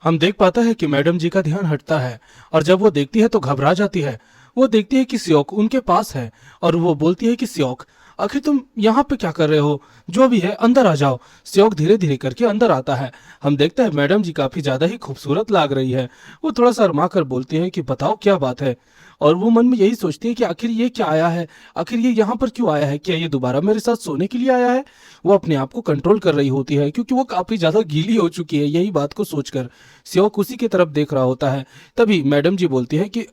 हम देख पाता है कि मैडम जी का ध्यान हटता है और जब वो देखती है तो घबरा जाती है। वो देखती है कि सियोक उनके पास है और वो बोलती है कि सियोक, आखिर तुम यहाँ पे क्या कर रहे हो? जो भी है अंदर आ जाओ। सियोक धीरे धीरे करके अंदर आता है। हम देखते हैं मैडम जी काफी ज्यादा ही खूबसूरत लग रही है। वो थोड़ा सा शर्मा कर बोलती है कि बताओ क्या बात है। और वो मन में यही सोचती है कि आखिर ये क्या आया है, आखिर ये यहाँ पर क्यों आया है, क्या ये दोबारा मेरे साथ सोने के लिए आया है? वो अपने आप को कंट्रोल कर रही होती है क्योंकि वो काफी ज्यादा गीली हो चुकी है। यही बात को सोचकर सियोक उसी की तरफ देख रहा होता है। तभी मैडम जी बोलती है कि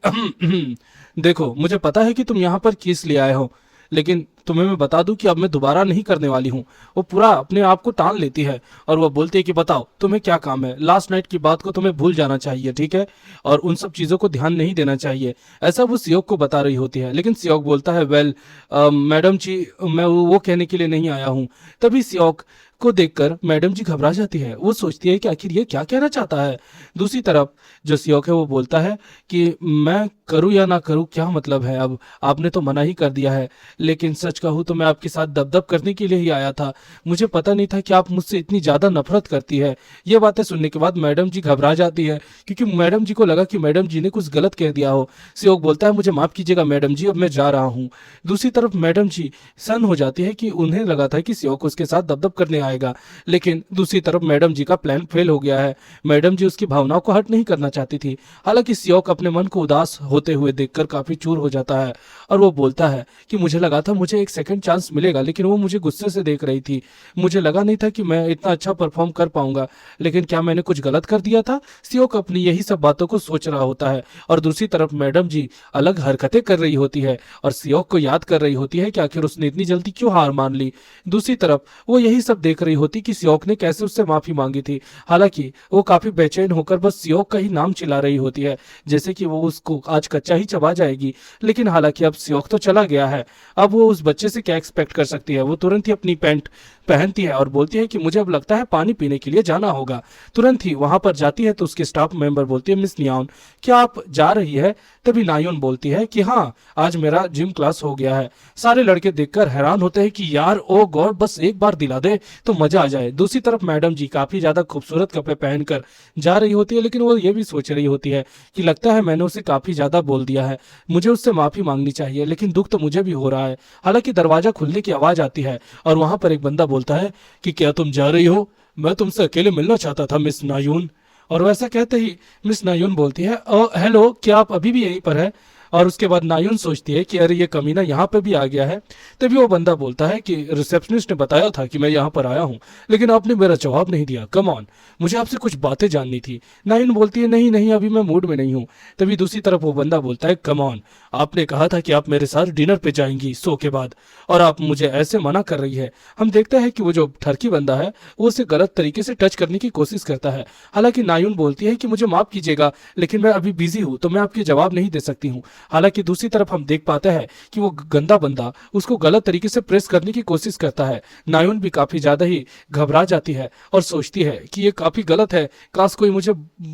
देखो, मुझे पता है कि तुम यहाँ पर किस लिए आए हो, लेकिन तुम्हें मैं बता दूं कि अब मैं दोबारा नहीं करने वाली हूँ। वो पूरा अपने आप को टाल लेती है और वो बोलती है कि बताओ तुम्हें क्या काम है। लास्ट नाइट की बात को तुम्हें भूल जाना चाहिए, ठीक है, और उन सब चीजों को ध्यान नहीं देना चाहिए। ऐसा वो सियोक को बता रही होती है, लेकिन सियोक बोलता है वेल मैडम जी, मैं वो कहने के लिए नहीं आया हूँ। तभी सियोक को देखकर मैडम जी घबरा जाती है। वो सोचती है कि आखिर ये क्या कहना चाहता है। दूसरी तरफ जो सियोक है वो बोलता है कि मैं करूं या ना करूं क्या मतलब है, अब आपने तो मना ही कर दिया है। लेकिन सच कहूं तो मैं आपके साथ दबदब करने के लिए ही आया था। मुझे पता नहीं था कि आप मुझसे इतनी ज्यादा नफरत करती है। ये बातें सुनने के बाद मैडम जी घबरा जाती है क्योंकि मैडम जी को लगा कि मैडम जी ने कुछ गलत कह दिया हो। सियोक बोलता है मुझे माफ कीजिएगा मैडम जी, अब मैं जा रहा हूँ। दूसरी तरफ मैडम जी सन हो जाती है कि उन्हें लगा था कि सियोक उसके साथ दबदब करने आएगा, लेकिन दूसरी तरफ मैडम जी का प्लान फेल हो गया है। मैडम जी उसकी भावनाओं को हर्ट नहीं करना चाहती थी। हालांकि सियोक अपने मन को उदास होते हुए देखकर काफी चूर हो जाता है और वो बोलता है कि मुझे लगा था मुझे एक सेकंड चांस मिलेगा, लेकिन वो मुझे गुस्से से देख रही थी। मुझे लगा नहीं था कि मैं इतना अच्छा परफॉर्म कर पाऊंगा, लेकिन क्या मैंने कुछ गलत कर दिया था? सियोक अपनी यही सब बातों को सोच रहा होता है और दूसरी तरफ मैडम जी अलग हरकतें कर रही होती है और सियोक को याद कर रही होती है कि आखिर उसने इतनी जल्दी क्यों हार मान ली। दूसरी तरफ वो यही सब देख रही होती कि सियोक ने कैसे उससे माफी मांगी थी। हालांकि वो काफी बेचैन होकर बस सियोक का ही नाम चिल्ला रही होती है, जैसे कि वो उसको आज कच्चा ही चबा जाएगी। लेकिन हालांकि अब सियोक तो चला गया है, अब वो उस बच्चे से क्या एक्सपेक्ट कर सकती है। वो तुरंत ही अपनी पैंट पहनती है और बोलती है कि मुझे अब लगता है पानी पीने के लिए जाना होगा। तुरंत ही वहां पर जाती है तो उसके स्टाफ मेंबर बोलती है मिस नियान, क्या आप जा रही है? तभी नायोन बोलती है कि हाँ, आज मेरा जिम क्लास हो गया है। सारे लड़के देखकर हैरान होते हैं कि यार ओ गॉड, बस एक बार दिला दे तो मजा आ जाए। दूसरी तरफ मैडम जी काफी ज्यादा खूबसूरत कपड़े पहनकर जा रही होती है, लेकिन वो ये भी सोच रही होती है कि लगता है मैंने उसे काफी ज्यादा बोल दिया है, मुझे उससे माफी मांगनी चाहिए, लेकिन दुख तो मुझे भी हो रहा है। हालांकि दरवाजा खुलने की आवाज आती है और वहां पर एक बंदा बोलता है कि क्या तुम जा रही हो? मैं तुमसे अकेले मिलना चाहता था मिस नायून। और वैसा कहते ही मिस नायून बोलती है ओ हेलो, क्या आप अभी भी यहीं पर है? और उसके बाद नायून सोचती है कि अरे ये कमीना यहाँ पे भी आ गया है। तभी वो बंदा बोलता है कि रिसेप्शनिस्ट ने बताया था कि मैं यहाँ पर आया हूँ, लेकिन आपने मेरा जवाब नहीं दिया। कम ऑन, मुझे आपसे कुछ बातें जाननी थी। नायून बोलती है नहीं नहीं, अभी मैं मूड में नहीं हूँ। तभी दूसरी तरफ वो बंदा बोलता है कम ऑन, आपने कहा था कि आप मेरे साथ डिनर पे जाएंगी शो के बाद, और आप मुझे ऐसे मना कर रही है। हम देखते हैं कि वो जो ठरकी बंदा है वो उसे गलत तरीके से टच करने की कोशिश करता है। हालांकि नायून बोलती है कि मुझे माफ कीजिएगा, लेकिन मैं अभी बिजी हूँ तो मैं आपके जवाब नहीं दे सकती हूँ। हालांकि दूसरी तरफ हम देख पाते हैं कि वो गंदा बंदा उसको गलत तरीके से प्रेस करने की कोशिश करता है। नायून भी काफी ज्यादा ही घबरा जाती है और सोचती है कि ये काफी गलत है, काश कोई मुझे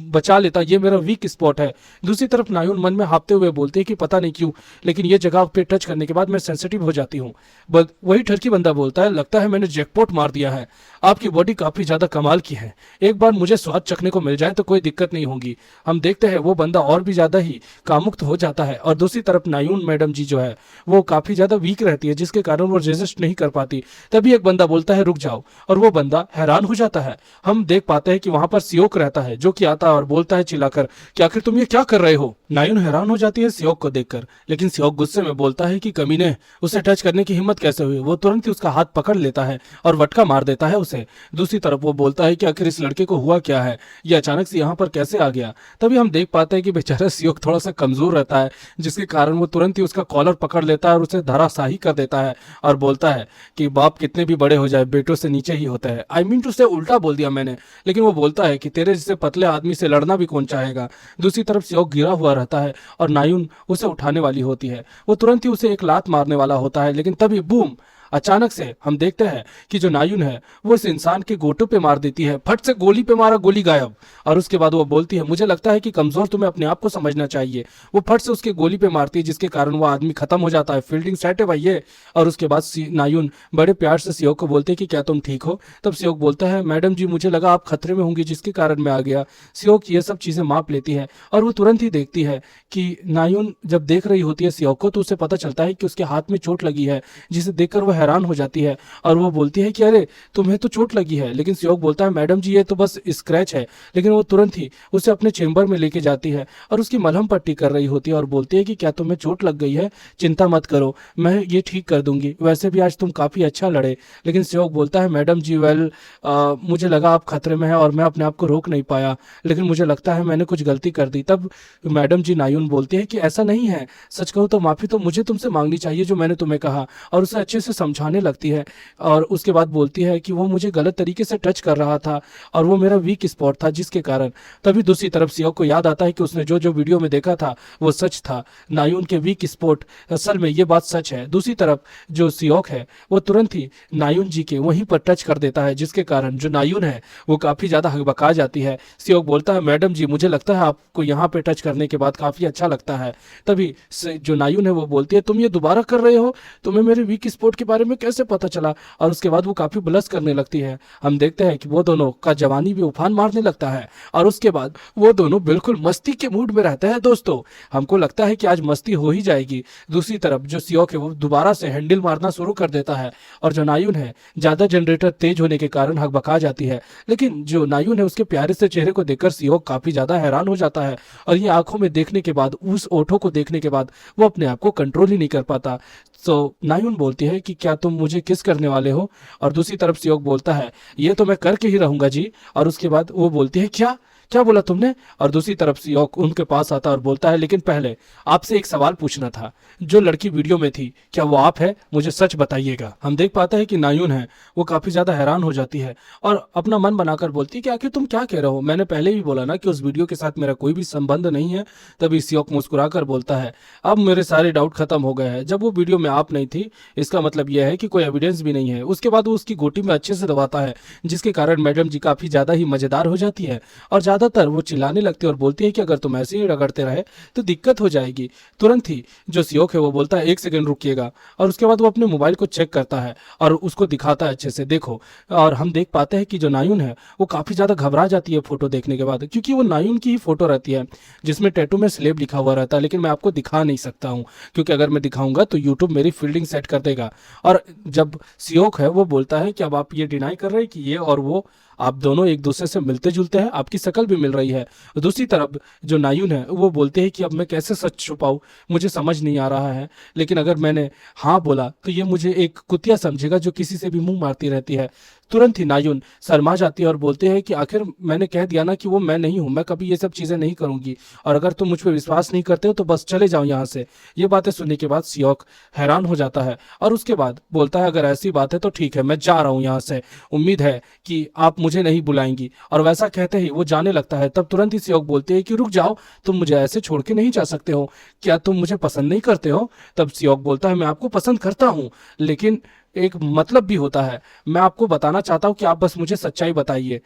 बचा लेता, ये मेरा वीक स्पॉट है। दूसरी तरफ नायून मन में हाँफते हुए बोलती है कि पता नहीं क्यों, लेकिन ये जगह पे टच करने के बाद मैं सेंसिटिव हो जाती हूँ। वही ठरकी बंदा बोलता है लगता है मैंने जैकपॉट मार दिया है, आपकी बॉडी काफी ज्यादा कमाल की है, एक बार मुझे स्वाद चखने को मिल जाए तो कोई दिक्कत नहीं होगी। हम देखते हैं वो बंदा और भी ज्यादा ही कामुक्त हो जाता है और दूसरी तरफ नायून मैडम जी जो है वो काफी ज्यादा वीक रहती है, जिसके कारण वो रेजिस्ट नहीं कर पाती। तभी एक बंदा बोलता है रुक जाओ, और वो बंदा हैरान हो जाता है। हम देख पाते हैं कि वहां पर सियोक रहता है, जो कि आता है और बोलता है चिल्लाकर कि आखिर तुम ये क्या कर रहे हो? नायून हैरान हो जाती है सियोक को देखकर, लेकिन सियोक गुस्से में बोलता है कि कमीने, उसे टच करने की हिम्मत कैसे हुई? वो तुरंत ही उसका हाथ पकड़ लेता है और वटका मार देता है उसे। दूसरी तरफ वो बोलता है कि आखिर इस लड़के को हुआ क्या है, ये अचानक से यहाँ पर कैसे आ गया? तभी हम देख पाते हैं कि बेचारा सियोक थोड़ा सा कमजोर रहता है, जिसके कारण वो तुरंत ही उसका कॉलर पकड़ लेता है और उसे धराशाही कर देता है और बोलता है कि बाप कितने भी बड़े हो जाए बेटों से नीचे ही होता है। आई मीन टू से उल्टा बोल दिया मैंने, लेकिन वो बोलता है कि तेरे जैसे पतले आदमी से लड़ना भी कौन चाहेगा। दूसरी तरफ सियोक गिरा हुआ रहता है और नायून उसे उठाने वाली होती है। वो तुरंत ही उसे एक लात मारने वाला होता है, लेकिन तभी बूम, अचानक से हम देखते हैं कि जो नायुन है वो इस इंसान के गोटों पे मार देती है, फट से गोली पे मारा, गोली गायब। और उसके बाद वो बोलती है मुझे लगता है कि कमजोर तुम्हें अपने आप को समझना चाहिए। वो फट से उसके गोली पे मारती है जिसके कारण वो आदमी खत्म हो जाता है। फील्डिंग सेट है भाई ये। और उसके बाद नायुन बड़े प्यार से सियोक को बोलते हैं कि क्या तुम ठीक हो। तब सियोक बोलता है मैडम जी मुझे लगा आप खतरे में होंगी जिसके कारण मैं आ गया। सियोक ये सब चीजें माप लेती है और वो तुरंत ही देखती है कि नायुन जब देख रही होती है सियोक को तो उसे पता चलता है कि उसके हाथ में चोट लगी है, जिसे देखकर वो हैरान हो जाती है। और वो बोलती है कि अरे तुम्हें तो चोट लगी है। लेकिन सियोक बोलता है मैडम जी ये तो बस स्क्रैच है। लेकिन वो तुरंत ही उसे अपने चेंबर में लेके जाती है और उसकी मलहम पट्टी कर रही होती है और बोलती है कि क्या तुम्हें चोट लग गई है, चिंता मत करो मैं ये ठीक कर दूंगी, वैसे भी आज तुम काफी अच्छा लड़े। लेकिन सियोक बोलता है मैडम जी मुझे लगा आप खतरे में हैं और मैं अपने आप को रोक नहीं पाया, लेकिन मुझे लगता है मैंने कुछ गलती कर दी। तब मैडम जी नायुन बोलती है कि ऐसा नहीं है, सच कहूँ तो माफी तो मुझे तुमसे मांगनी चाहिए जो मैंने तुम्हें कहा। और उसे अच्छे से समझाने लगती है और उसके बाद बोलती है कि वो मुझे गलत तरीके से टच कर रहा था और वो मेरा वीक स्पॉट था जिसके कारण। तभी दूसरी तरफ सियोक को याद आता है कि उसने जो जो वीडियो में देखा था वो सच था, नायुन के वीक स्पॉट असल में ये बात सच है। दूसरी तरफ जो सियोक है वो तुरंत ही नायुन जी के वहीं पर टच कर देता है जिसके कारण जो नायुन है वो काफी ज्यादा हकबका जाती है। सियोक बोलता है मैडम जी मुझे लगता है आपको यहाँ पे टच करने के बाद काफी अच्छा लगता है। तभी जो नायुन है वो बोलती है तुम ये दोबारा कर रहे हो, तुम्हें मेरे वीक स्पॉट के बारे में कैसे पता चला। और उसके बाद वो काफी ब्लश करने लगती है। हम देखते हैं कि वो दोनों का जवानी भी उफान मारने लगता है और उसके बाद वो दोनों बिल्कुल मस्ती के मूड में रहते हैं। दोस्तों हमको लगता है कि आज मस्ती हो ही जाएगी। दूसरी तरफ जो सियोक है वो दोबारा से हैंडल मारना शुरू कर देता है और जो नायुन है ज्यादा जनरेटर तेज होने के कारण हकबका जाती है। लेकिन जो नायुन है उसके प्यारे से चेहरे को देखकर सियोक काफी ज्यादा हैरान हो जाता है और ये आंखों में देखने के बाद, उस ओठों को देखने के बाद वो अपने आप को कंट्रोल ही नहीं कर पाता। तो नायुन बोलती है कि क्या तुम मुझे किस करने वाले हो। और दूसरी तरफ सियोक बोलता है ये तो मैं करके ही रहूंगा जी। और उसके बाद वो बोलती है क्या क्या बोला तुमने। और दूसरी तरफ सियोक उनके पास आता और बोलता है लेकिन पहले आपसे एक सवाल पूछना था, जो लड़की वीडियो में थी क्या वो आप है, मुझे सच बताइएगा। हम देख पाते हैं कि नायुन है वो काफी ज्यादा हैरान हो जाती है और अपना मन बनाकर बोलती है कि आखिर तुम क्या कह रहे हो, मैंने पहले भी बोला ना कि उस वीडियो के साथ मेरा कोई भी संबंध नहीं है। तभी सियोक मुस्कुरा कर बोलता है अब मेरे सारे डाउट खत्म हो गए हैं, जब वो वीडियो में आप नहीं थी इसका मतलब यह है कि कोई एविडेंस भी नहीं है। उसके बाद वो उसकी गोटी में अच्छे से दबाता है जिसके कारण मैडम जी काफी ज्यादा ही मजेदार हो जाती है और ज्यादातर वो चिल्लाने लगती है और बोलती है कि अगर तुम ऐसे ही रगड़ते रहे तो दिक्कत हो जाएगी। तुरंत ही जो सियोक है वो बोलता है एक सेकंड रुकिएगा और उसके बाद वो अपने मोबाइल को चेक करता है और उसको दिखाता है अच्छे से देखो। और हम देख पाते हैं कि जो नायुन है वो काफी ज्यादा घबरा जाती है फोटो देखने के बाद, क्योंकि वो नायुन की ही फोटो रहती है जिसमें टैटू में स्लेब लिखा हुआ रहता है। लेकिन मैं आपको दिखा नहीं सकता हूँ क्योंकि अगर मैं दिखाऊंगा तो यूट्यूब मेरी फील्डिंग सेट कर देगा। और जब सियोक है वो बोलता है कि अब आप ये डिनाई कर रहे हैं कि ये और वो आप दोनों एक दूसरे से मिलते जुलते हैं, आपकी शक्ल भी मिल रही है। दूसरी तरफ जो नायुन है वो बोलते हैं कि अब मैं कैसे सच छुपाऊं, मुझे समझ नहीं आ रहा है। लेकिन अगर मैंने हाँ बोला तो ये मुझे एक कुतिया समझेगा जो किसी से भी मुंह मारती रहती है। तुरंत ही नायुन शर्मा जाती है और बोलते हैं कि आखिर मैंने कह दिया ना कि वो मैं नहीं हूं, मैं कभी ये सब चीजें नहीं करूंगी और अगर तुम मुझ पर विश्वास नहीं करते हो तो बस चले जाओ यहाँ से। ये बातें सुनने के बाद सियोक हैरान हो जाता है और उसके बाद बोलता है अगर ऐसी बात है तो ठीक है मैं जा रहा हूँ यहाँ से, उम्मीद है कि आप मुझे नहीं बुलाएंगी। और वैसा कहते ही वो जाने लगता है। तब तुरंत ही सियोक बोलते हैं कि रुक जाओ, तुम मुझे ऐसे छोड़ के नहीं जा सकते हो, क्या तुम मुझे पसंद नहीं करते हो। तब सियोक बोलता है मैं आपको पसंद करता हूँ लेकिन एक मतलब भी होता है, मैं आपको बताना चाहता हूं कि आप बस मुझे सच्चाई बताइए,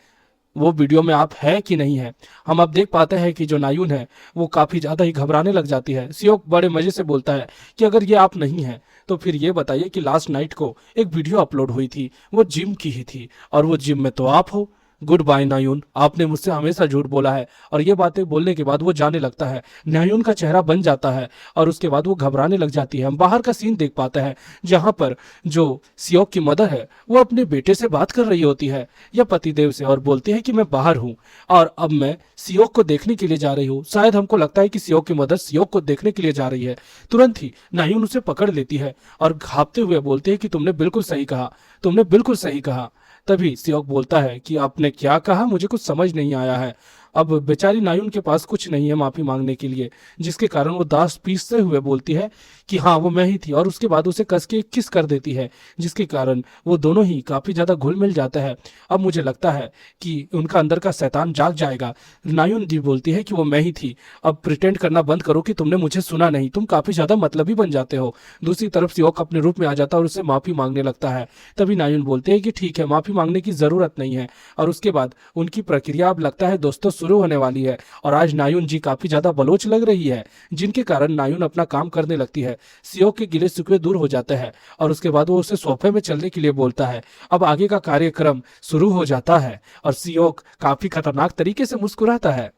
वो वीडियो में आप है कि नहीं है। हम अब देख पाते हैं कि जो नायुन है वो काफी ज्यादा ही घबराने लग जाती है। सियोक बड़े मजे से बोलता है कि अगर ये आप नहीं है तो फिर ये बताइए कि लास्ट नाइट को एक वीडियो अपलोड हुई थी वो जिम की ही थी और वो जिम में तो आप हो। गुड बाय नायुन, आपने मुझसे हमेशा झूठ बोला है। और ये बातें बोलने के बाद वो जाने लगता है। नायुन का चेहरा बन जाता है और उसके बाद वो घबराने लग जाती है। हम बाहर का सीन देख पाते हैं जहां पर जो सियोक की मदर है वो अपने बेटे से बात कर रही होती है या पतिदेव से और बोलती है कि मैं बाहर हूँ और अब मैं सियोक को देखने के लिए जा रही हूँ। शायद हमको लगता है कि सियोक की मदर सियोक को देखने के लिए जा रही है। तुरंत ही नायुन उसे पकड़ लेती है और घापते हुए बोलती है कि तुमने बिल्कुल सही कहा, तुमने बिल्कुल सही कहा। तभी सियोक बोलता है कि आपने क्या कहा, मुझे कुछ समझ नहीं आया है। अब बेचारी नायुन के पास कुछ नहीं है माफी मांगने के लिए, जिसके कारण वो दांत पीसते हुए बोलती है कि हाँ वो मैं ही थी, और उसके बाद उसे कस के किस कर देती है, जिसके कारण वो दोनों ही काफी ज्यादा घुल मिल जाते हैं। अब मुझे लगता है कि उनका अंदर का शैतान जाग जाएगा। नायुन जी बोलती है कि वो मैं ही थी, अब प्रिटेंड करना बंद करो कि तुमने मुझे सुना नहीं, तुम काफी ज्यादा मतलबी बन जाते हो। दूसरी तरफ सियोक अपने रूप में आ जाता है और उससे माफी मांगने लगता है। तभी नायुन बोलते हैं कि ठीक है, माफी मांगने की जरूरत नहीं है। और उसके बाद उनकी प्रक्रिया अब लगता है दोस्तों शुरू होने वाली है। और आज नायुन जी काफी ज्यादा बलोच लग रही है, जिनके कारण नायुन अपना काम करने लगती है। सियोक के गिले शिकवे दूर हो जाते हैं और उसके बाद वो उसे सोफे में चलने के लिए बोलता है। अब आगे का कार्यक्रम शुरू हो जाता है और सियोक काफी खतरनाक तरीके से मुस्कुराता है।